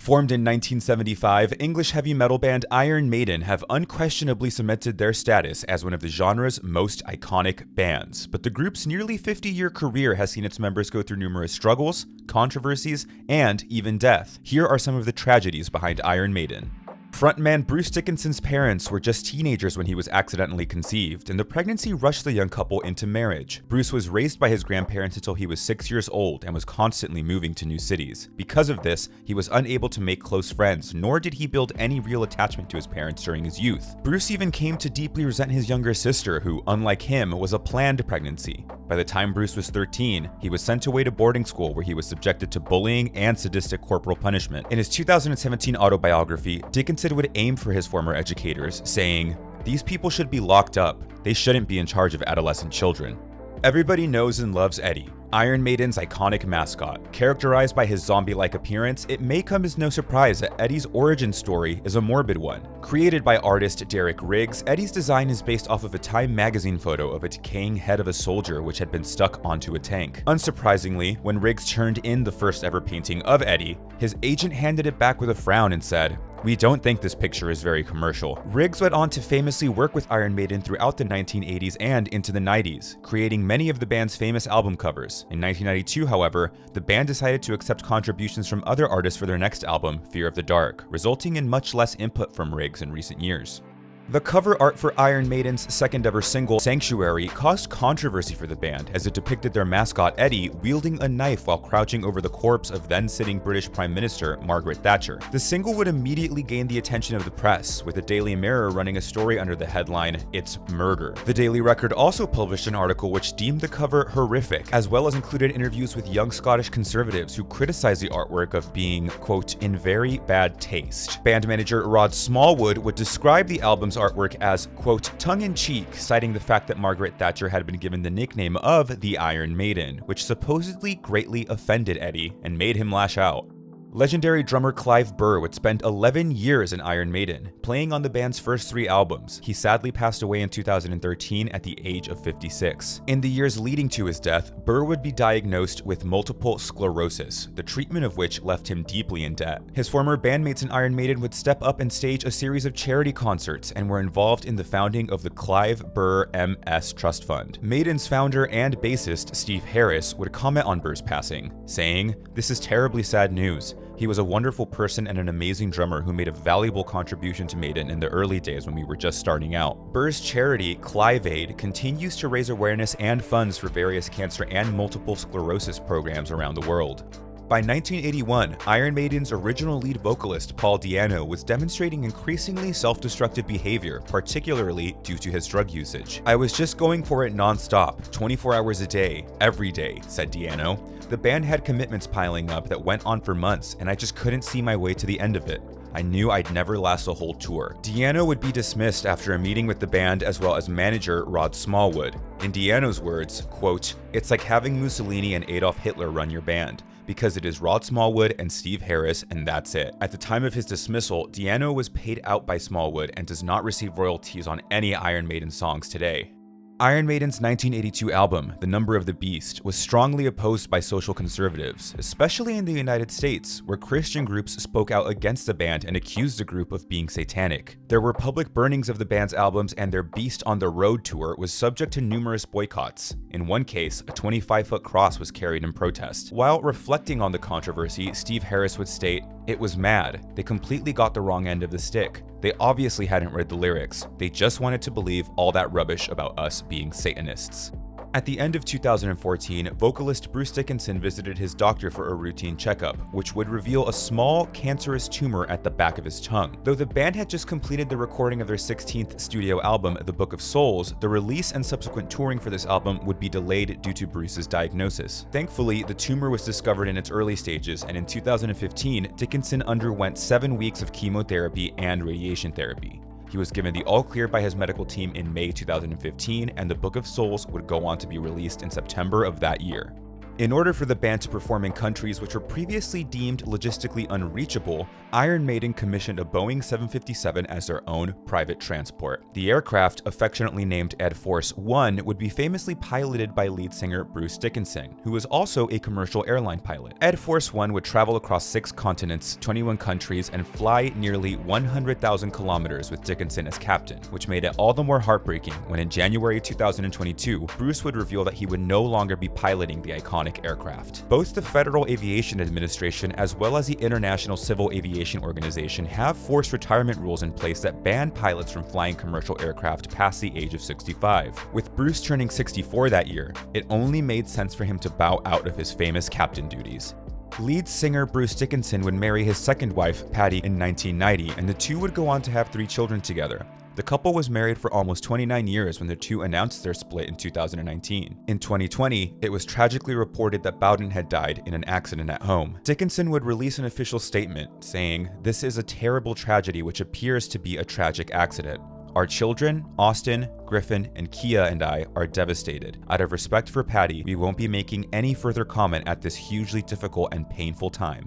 Formed in 1975, English heavy metal band Iron Maiden have unquestionably cemented their status as one of the genre's most iconic bands, but the group's nearly 50-year career has seen its members go through numerous struggles, controversies, and even death. Here are some of the tragedies behind Iron Maiden. Frontman Bruce Dickinson's parents were just teenagers when he was accidentally conceived, and the pregnancy rushed the young couple into marriage. Bruce was raised by his grandparents until he was 6 years old and was constantly moving to new cities. Because of this, he was unable to make close friends, nor did he build any real attachment to his parents during his youth. Bruce even came to deeply resent his younger sister, who, unlike him, was a planned pregnancy. By the time Bruce was 13, he was sent away to boarding school where he was subjected to bullying and sadistic corporal punishment. In his 2017 autobiography, Dickinson would aim for his former educators, saying, "These people should be locked up. They shouldn't be in charge of adolescent children." Everybody knows and loves Eddie, Iron Maiden's iconic mascot. Characterized by his zombie-like appearance, it may come as no surprise that Eddie's origin story is a morbid one. Created by artist Derek Riggs, Eddie's design is based off of a Time magazine photo of a decaying head of a soldier which had been stuck onto a tank. Unsurprisingly, when Riggs turned in the first ever painting of Eddie, his agent handed it back with a frown and said, "We don't think this picture is very commercial." Riggs went on to famously work with Iron Maiden throughout the 1980s and into the 90s, creating many of the band's famous album covers. In 1992, however, the band decided to accept contributions from other artists for their next album, Fear of the Dark, resulting in much less input from Riggs in recent years. The cover art for Iron Maiden's second ever single, Sanctuary, caused controversy for the band as it depicted their mascot Eddie wielding a knife while crouching over the corpse of then-sitting British Prime Minister Margaret Thatcher. The single would immediately gain the attention of the press, with the Daily Mirror running a story under the headline, "It's Murder." The Daily Record also published an article which deemed the cover horrific, as well as included interviews with young Scottish conservatives who criticized the artwork of being, quote, "in very bad taste." Band manager Rod Smallwood would describe the album's artwork as, quote, "tongue-in-cheek," citing the fact that Margaret Thatcher had been given the nickname of the Iron Maiden, which supposedly greatly offended Eddie and made him lash out. Legendary drummer Clive Burr would spend 11 years in Iron Maiden, playing on the band's first 3 albums. He sadly passed away in 2013 at the age of 56. In the years leading to his death, Burr would be diagnosed with multiple sclerosis, the treatment of which left him deeply in debt. His former bandmates in Iron Maiden would step up and stage a series of charity concerts and were involved in the founding of the Clive Burr MS Trust Fund. Maiden's founder and bassist Steve Harris would comment on Burr's passing, saying, "This is terribly sad news. He was a wonderful person and an amazing drummer who made a valuable contribution to Maiden in the early days when we were just starting out." Burr's charity, Clive Aid, continues to raise awareness and funds for various cancer and multiple sclerosis programs around the world. By 1981, Iron Maiden's original lead vocalist Paul Di'Anno was demonstrating increasingly self-destructive behavior, particularly due to his drug usage. "I was just going for it non-stop, 24 hours a day, every day," said Di'Anno. "The band had commitments piling up that went on for months, and I just couldn't see my way to the end of it. I knew I'd never last a whole tour." Di'Anno would be dismissed after a meeting with the band as well as manager Rod Smallwood. In Di'Anno's words, quote, "It's like having Mussolini and Adolf Hitler run your band, because it is Rod Smallwood and Steve Harris and that's it." At the time of his dismissal, Di'Anno was paid out by Smallwood and does not receive royalties on any Iron Maiden songs today. Iron Maiden's 1982 album, The Number of the Beast, was strongly opposed by social conservatives, especially in the United States, where Christian groups spoke out against the band and accused the group of being satanic. There were public burnings of the band's albums, and their Beast on the Road tour was subject to numerous boycotts. In one case, a 25-foot cross was carried in protest. While reflecting on the controversy, Steve Harris would state, "It was mad. They completely got the wrong end of the stick. They obviously hadn't read the lyrics. They just wanted to believe all that rubbish about us being Satanists." At the end of 2014, vocalist Bruce Dickinson visited his doctor for a routine checkup, which would reveal a small, cancerous tumor at the back of his tongue. Though the band had just completed the recording of their 16th studio album, The Book of Souls, the release and subsequent touring for this album would be delayed due to Bruce's diagnosis. Thankfully, the tumor was discovered in its early stages, and in 2015, Dickinson underwent 7 weeks of chemotherapy and radiation therapy. He was given the all-clear by his medical team in May 2015, and The Book of Souls would go on to be released in September of that year. In order for the band to perform in countries which were previously deemed logistically unreachable, Iron Maiden commissioned a Boeing 757 as their own private transport. The aircraft, affectionately named Ed Force One, would be famously piloted by lead singer Bruce Dickinson, who was also a commercial airline pilot. Ed Force One would travel across 6 continents, 21 countries, and fly nearly 100,000 kilometers with Dickinson as captain, which made it all the more heartbreaking when in January 2022, Bruce would reveal that he would no longer be piloting the iconic aircraft. Both the Federal Aviation Administration as well as the International Civil Aviation Organization have forced retirement rules in place that ban pilots from flying commercial aircraft past the age of 65. With Bruce turning 64 that year, it only made sense for him to bow out of his famous captain duties. Lead singer Bruce Dickinson would marry his second wife, Paddy, in 1990, and the two would go on to have 3 children together. The couple was married for almost 29 years when the two announced their split in 2019. In 2020, it was tragically reported that Bowden had died in an accident at home. Dickinson would release an official statement saying, "This is a terrible tragedy which appears to be a tragic accident. Our children, Austin, Griffin, and Kia and I are devastated. Out of respect for Paddy, we won't be making any further comment at this hugely difficult and painful time."